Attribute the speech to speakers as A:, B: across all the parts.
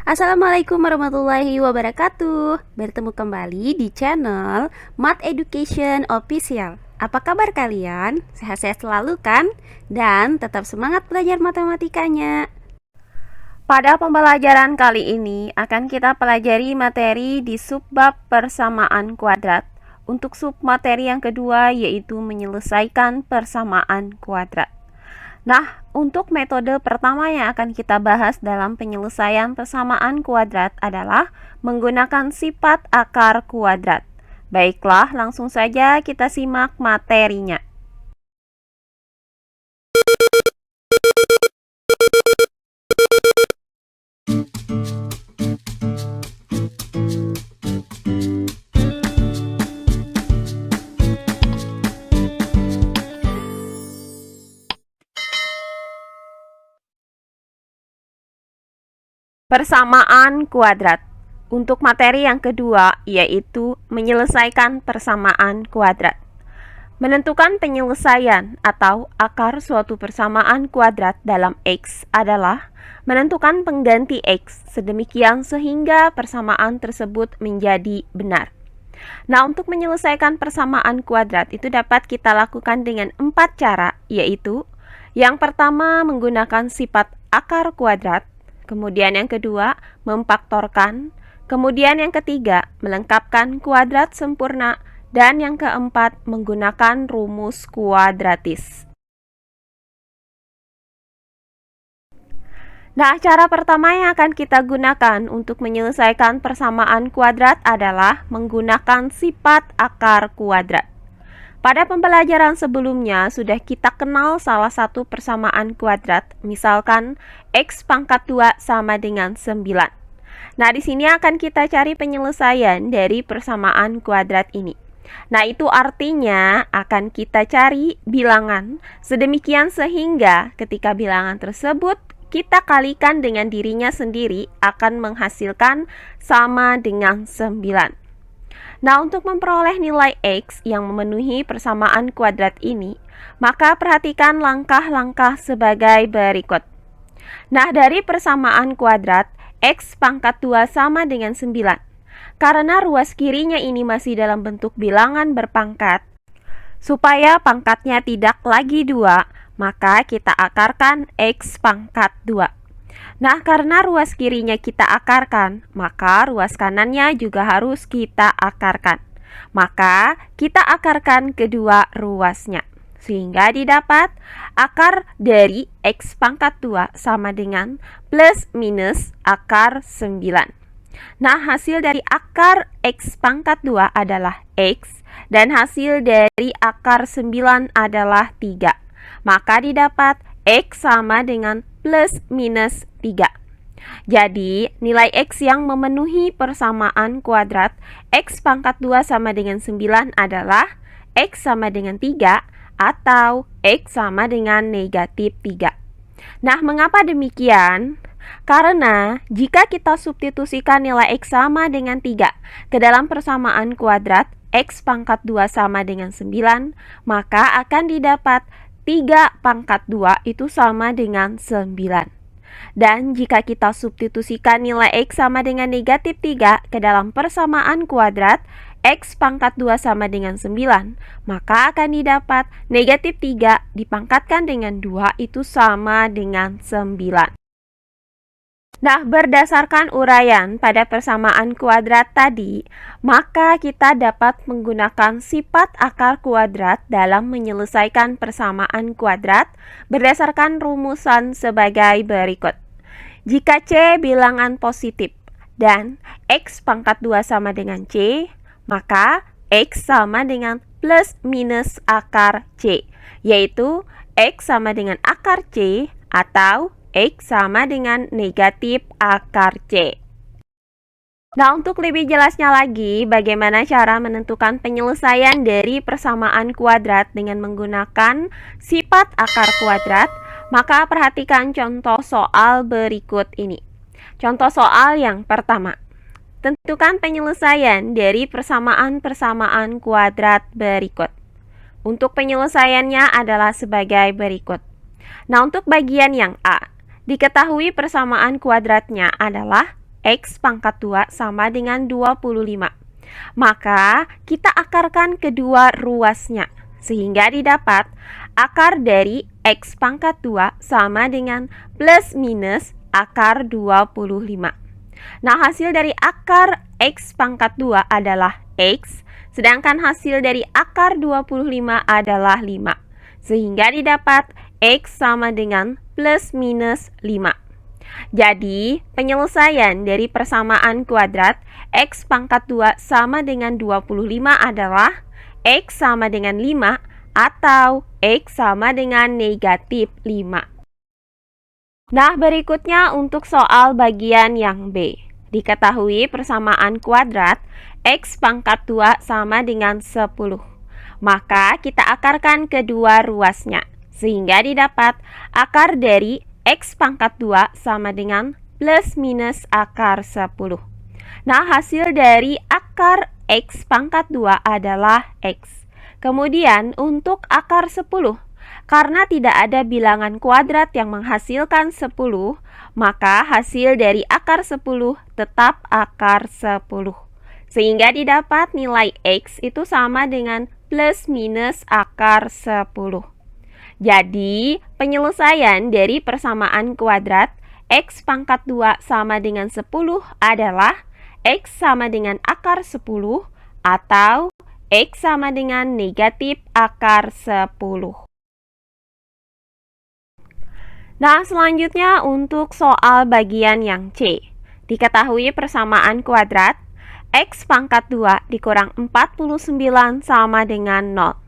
A: Assalamualaikum warahmatullahi wabarakatuh. Bertemu kembali di channel Math Education Official. Apa kabar kalian? Sehat-sehat selalu kan? Dan tetap semangat belajar matematikanya. Pada pembelajaran kali ini akan kita pelajari materi di subbab persamaan kuadrat. Untuk submateri yang kedua yaitu menyelesaikan persamaan kuadrat. Nah, untuk metode pertama yang akan kita bahas dalam penyelesaian persamaan kuadrat adalah menggunakan sifat akar kuadrat. Baiklah, langsung saja kita simak materinya. Persamaan kuadrat. Untuk materi yang kedua yaitu menyelesaikan persamaan kuadrat. Menentukan penyelesaian atau akar suatu persamaan kuadrat dalam X adalah menentukan pengganti X sedemikian sehingga persamaan tersebut menjadi benar. Nah, untuk menyelesaikan persamaan kuadrat itu dapat kita lakukan dengan 4 cara, yaitu yang pertama menggunakan sifat akar kuadrat, kemudian yang kedua memfaktorkan, kemudian yang ketiga melengkapkan kuadrat sempurna, dan yang keempat menggunakan rumus kuadratis. Nah, cara pertama yang akan kita gunakan untuk menyelesaikan persamaan kuadrat adalah menggunakan sifat akar kuadrat. Pada pembelajaran sebelumnya sudah kita kenal salah satu persamaan kuadrat, misalkan X pangkat 2 sama dengan 9. Nah, di sini akan kita cari penyelesaian dari persamaan kuadrat ini. Nah, itu artinya akan kita cari bilangan sedemikian sehingga ketika bilangan tersebut kita kalikan dengan dirinya sendiri akan menghasilkan sama dengan 9. Nah, untuk memperoleh nilai X yang memenuhi persamaan kuadrat ini, maka perhatikan langkah-langkah sebagai berikut. Nah, dari persamaan kuadrat, X pangkat 2 sama dengan 9. Karena ruas kirinya ini masih dalam bentuk bilangan berpangkat, supaya pangkatnya tidak lagi 2, maka kita akarkan X pangkat 2. Nah, karena ruas kirinya kita akarkan, maka ruas kanannya juga harus kita akarkan. Maka kita akarkan kedua ruasnya, sehingga didapat akar dari X pangkat 2 sama dengan plus minus akar 9. Nah, hasil dari akar X pangkat 2 adalah X, dan hasil dari akar 9 adalah 3. Maka didapat X sama dengan plus minus 3. Jadi, nilai X yang memenuhi persamaan kuadrat X pangkat 2 sama dengan 9 adalah X sama dengan 3 atau X sama dengan negatif 3. Nah, mengapa demikian? Karena jika kita substitusikan nilai X sama dengan 3 ke dalam persamaan kuadrat X pangkat 2 sama dengan 9, maka akan didapat 3 pangkat 2 itu sama dengan 9. Dan jika kita substitusikan nilai X sama dengan negatif 3 ke dalam persamaan kuadrat X pangkat 2 sama dengan 9, maka akan didapat negatif 3 dipangkatkan dengan 2 itu sama dengan 9. Nah, berdasarkan uraian pada persamaan kuadrat tadi, maka kita dapat menggunakan sifat akar kuadrat dalam menyelesaikan persamaan kuadrat berdasarkan rumusan sebagai berikut. Jika C bilangan positif dan X pangkat 2 sama dengan C, maka X sama dengan plus minus akar C, yaitu X sama dengan akar C atau X sama dengan negatif akar C. Nah, untuk lebih jelasnya lagi bagaimana cara menentukan penyelesaian dari persamaan kuadrat dengan menggunakan sifat akar kuadrat, maka perhatikan contoh soal berikut ini. Contoh soal yang pertama. Tentukan penyelesaian dari persamaan-persamaan kuadrat berikut. Untuk penyelesaiannya adalah sebagai berikut. Nah, untuk bagian yang A, diketahui persamaan kuadratnya adalah X pangkat 2 sama dengan 25. Maka kita akarkan kedua ruasnya, sehingga didapat akar dari X pangkat 2 sama dengan plus minus akar 25. Nah, hasil dari akar X pangkat 2 adalah X, sedangkan hasil dari akar 25 adalah 5. Sehingga didapat X sama dengan plus minus 5. Jadi, penyelesaian dari persamaan kuadrat X pangkat 2 sama dengan 25 adalah X sama dengan 5 atau X sama dengan negatif 5. Nah, berikutnya untuk soal bagian yang B. Diketahui persamaan kuadrat X pangkat 2 sama dengan 10. Maka kita akarkan kedua ruasnya, sehingga didapat akar dari X pangkat 2 sama dengan plus minus akar 10. Nah, hasil dari akar X pangkat 2 adalah X. Kemudian untuk akar 10, karena tidak ada bilangan kuadrat yang menghasilkan 10, maka hasil dari akar 10 tetap akar 10. Sehingga didapat nilai X itu sama dengan plus minus akar 10. Jadi, penyelesaian dari persamaan kuadrat X pangkat 2 sama dengan 10 adalah X sama dengan akar 10 atau X sama dengan negatif akar 10. Nah, selanjutnya untuk soal bagian yang C. Diketahui persamaan kuadrat X pangkat 2 dikurang 49 sama dengan 0.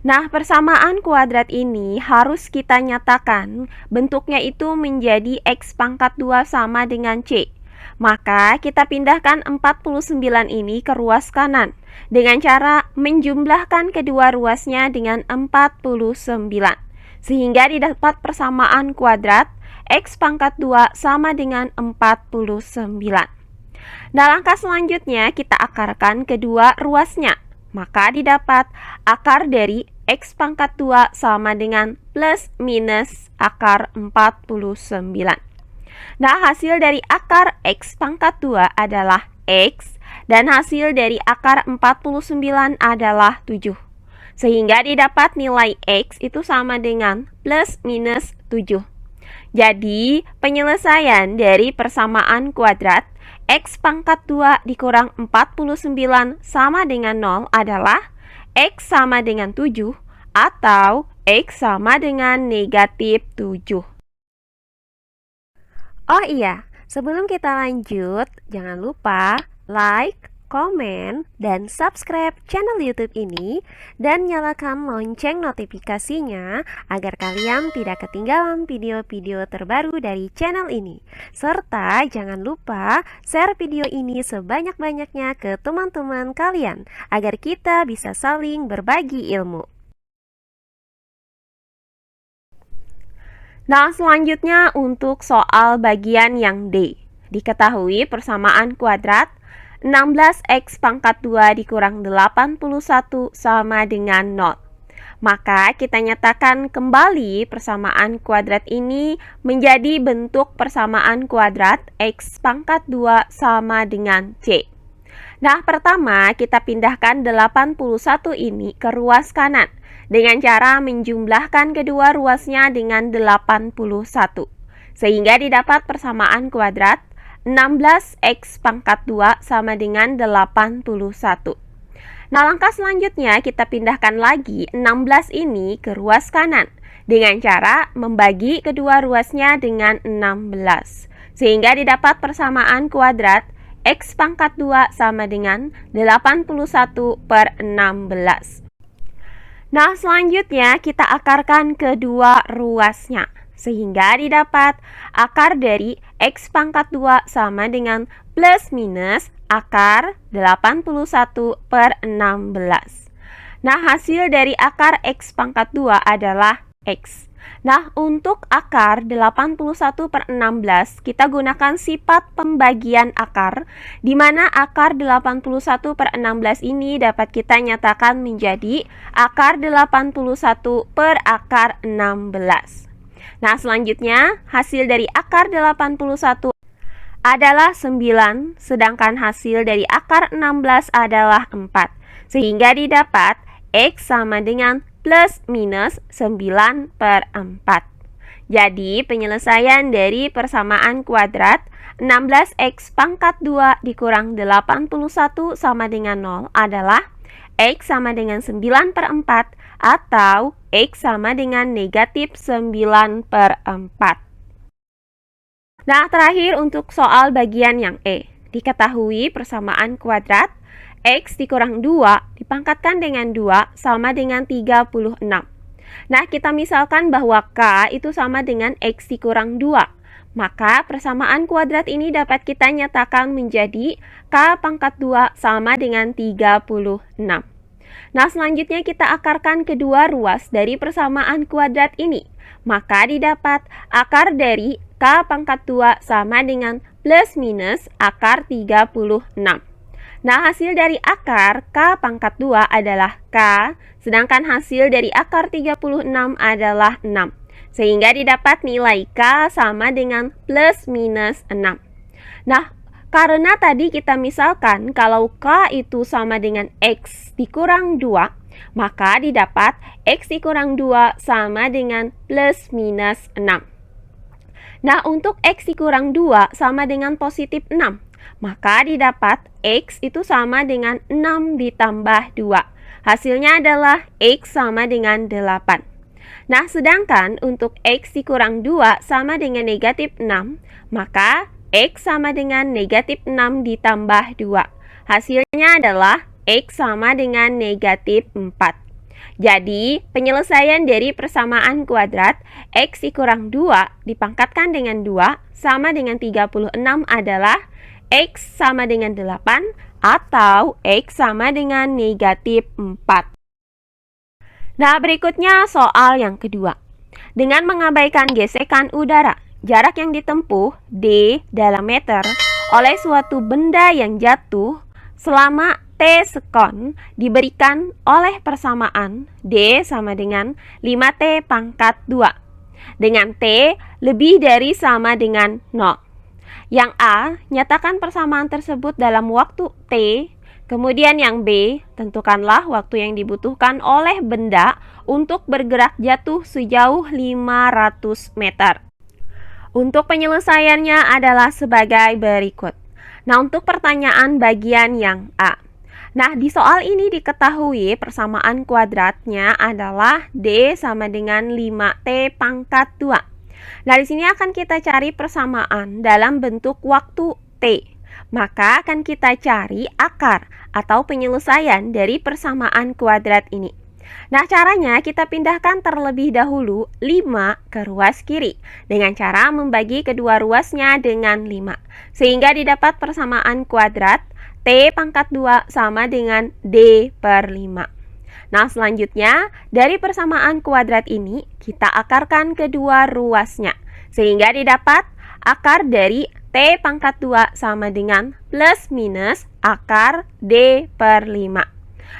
A: Nah, persamaan kuadrat ini harus kita nyatakan bentuknya itu menjadi X pangkat 2 sama dengan C. Maka kita pindahkan 49 ini ke ruas kanan dengan cara menjumlahkan kedua ruasnya dengan 49. Sehingga didapat persamaan kuadrat X pangkat 2 sama dengan 49. Nah, langkah selanjutnya kita akarkan kedua ruasnya. Maka didapat akar dari X pangkat 2 sama dengan plus minus akar 49. Nah, hasil dari akar X pangkat 2 adalah X dan hasil dari akar 49 adalah 7. Sehingga didapat nilai X itu sama dengan plus minus 7. Jadi, penyelesaian dari persamaan kuadrat X pangkat 2 dikurang 49 sama dengan 0 adalah X sama dengan 7 atau X sama dengan negatif 7. Oh iya, sebelum kita lanjut, jangan lupa like, komen, dan subscribe channel YouTube ini dan nyalakan lonceng notifikasinya agar kalian tidak ketinggalan video-video terbaru dari channel ini. Serta jangan lupa share video ini sebanyak-banyaknya ke teman-teman kalian agar kita bisa saling berbagi ilmu. Nah, selanjutnya untuk soal bagian yang D. Diketahui persamaan kuadrat 16X pangkat 2 dikurang 81 sama dengan 0. Maka kita nyatakan kembali persamaan kuadrat ini menjadi bentuk persamaan kuadrat X pangkat 2 sama dengan C. Nah, pertama kita pindahkan 81 ini ke ruas kanan dengan cara menjumlahkan kedua ruasnya dengan 81. Sehingga didapat persamaan kuadrat 16X pangkat 2 sama dengan 81. Nah, langkah selanjutnya kita pindahkan lagi 16 ini ke ruas kanan dengan cara membagi kedua ruasnya dengan 16. Sehingga didapat persamaan kuadrat X pangkat 2 sama dengan 81/16. Nah, selanjutnya kita akarkan kedua ruasnya. Sehingga didapat akar dari X pangkat 2 sama dengan plus minus akar 81/16. Nah, hasil dari akar X pangkat 2 adalah X. Nah, untuk akar 81/16 kita gunakan sifat pembagian akar, di mana akar 81/16 ini dapat kita nyatakan menjadi akar 81 per akar 16. Nah, selanjutnya hasil dari akar 81 adalah 9, sedangkan hasil dari akar 16 adalah 4. Sehingga didapat X sama dengan plus minus 9 per 4. Jadi penyelesaian dari persamaan kuadrat 16X pangkat 2 dikurang 81 sama dengan 0 adalah X sama dengan 9 per 4 atau X sama dengan negatif 9 per 4. Nah, terakhir untuk soal bagian yang E. Diketahui persamaan kuadrat X dikurang 2 dipangkatkan dengan 2 sama dengan 36. Nah, kita misalkan bahwa K itu sama dengan X dikurang 2. Maka persamaan kuadrat ini dapat kita nyatakan menjadi K pangkat 2 sama dengan 36. Nah, selanjutnya kita akarkan kedua ruas dari persamaan kuadrat ini. Maka didapat akar dari K pangkat 2 sama dengan plus minus akar 36. Nah, hasil dari akar K pangkat 2 adalah K, sedangkan hasil dari akar 36 adalah 6. Sehingga didapat nilai K sama dengan plus minus 6. Nah, karena tadi kita misalkan kalau K itu sama dengan X dikurang 2, maka didapat X dikurang 2 sama dengan plus minus 6. Nah, untuk X dikurang 2 sama dengan positif 6, maka didapat X itu sama dengan 6 ditambah 2. Hasilnya adalah X sama dengan 8. Nah, sedangkan untuk X dikurang 2 sama dengan negatif 6, maka X sama dengan negatif 6 ditambah 2. Hasilnya adalah X sama dengan negatif 4. Jadi, penyelesaian dari persamaan kuadrat X dikurang 2 dipangkatkan dengan 2 sama dengan 36 adalah X sama dengan 8 atau X sama dengan negatif 4. Nah, berikutnya soal yang kedua. Dengan mengabaikan gesekan udara, jarak yang ditempuh D dalam meter oleh suatu benda yang jatuh selama T sekon diberikan oleh persamaan D sama dengan 5T pangkat 2 dengan T lebih dari sama dengan 0. Yang A, nyatakan persamaan tersebut dalam waktu T. Kemudian yang B, tentukanlah waktu yang dibutuhkan oleh benda untuk bergerak jatuh sejauh 500 meter. Untuk penyelesaiannya adalah sebagai berikut. Nah, untuk pertanyaan bagian yang A. Nah, di soal ini diketahui persamaan kuadratnya adalah D sama dengan 5T pangkat 2. Nah, di sini akan kita cari persamaan dalam bentuk waktu T. Maka akan kita cari akar atau penyelesaian dari persamaan kuadrat ini. Nah, caranya kita pindahkan terlebih dahulu 5 ke ruas kiri dengan cara membagi kedua ruasnya dengan 5. Sehingga didapat persamaan kuadrat T pangkat 2 sama dengan D per 5. Nah, selanjutnya dari persamaan kuadrat ini kita akarkan kedua ruasnya. Sehingga didapat akar dari T pangkat 2 sama dengan plus minus akar D per 5.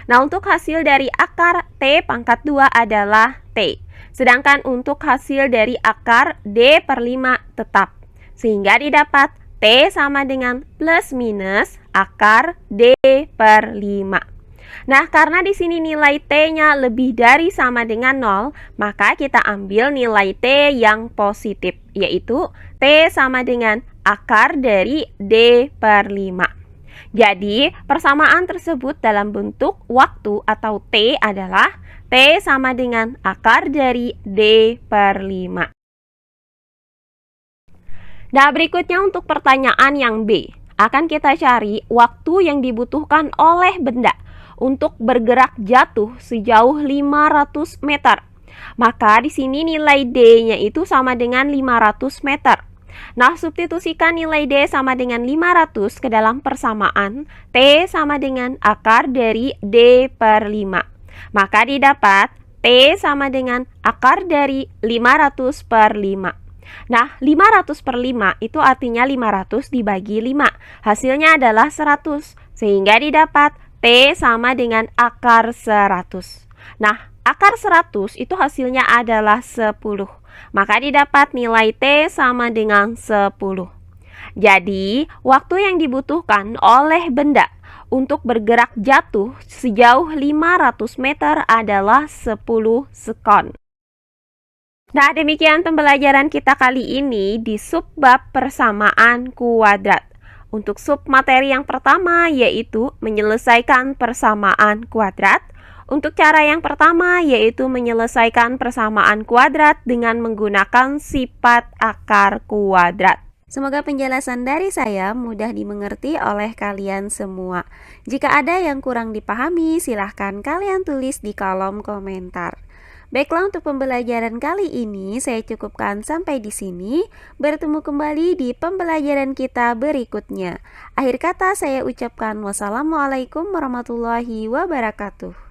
A: Nah, untuk hasil dari akar T pangkat 2 adalah T. Sedangkan untuk hasil dari akar D per 5 tetap. Sehingga didapat T sama dengan plus minus akar D per 5. Nah, karena di sini nilai T-nya lebih dari sama dengan 0, maka kita ambil nilai T yang positif, yaitu T sama dengan akar dari D per 5. Jadi, persamaan tersebut dalam bentuk waktu atau T adalah T sama dengan akar dari D per 5. Nah, berikutnya untuk pertanyaan yang B. Akan kita cari waktu yang dibutuhkan oleh benda untuk bergerak jatuh sejauh 500 meter. Maka di sini nilai D-nya itu sama dengan 500 meter. Nah, substitusikan nilai D sama dengan 500 ke dalam persamaan T sama dengan akar dari D per 5. Maka didapat T sama dengan akar dari 500 per 5. Nah, 500 per 5 itu artinya 500 dibagi 5. Hasilnya adalah 100. Sehingga didapat T sama dengan akar 100. Nah, akar 100 itu hasilnya adalah 10. Maka didapat nilai T sama dengan 10. Jadi, waktu yang dibutuhkan oleh benda untuk bergerak jatuh sejauh 500 meter adalah 10 sekon. Nah, demikian pembelajaran kita kali ini di subbab persamaan kuadrat. Untuk sub materi yang pertama yaitu menyelesaikan persamaan kuadrat. Untuk cara yang pertama yaitu menyelesaikan persamaan kuadrat dengan menggunakan sifat akar kuadrat. Semoga penjelasan dari saya mudah dimengerti oleh kalian semua. Jika ada yang kurang dipahami, silahkan kalian tulis di kolom komentar. Baiklah, untuk pembelajaran kali ini saya cukupkan sampai di sini. Bertemu kembali di pembelajaran kita berikutnya. Akhir kata saya ucapkan wassalamualaikum warahmatullahi wabarakatuh.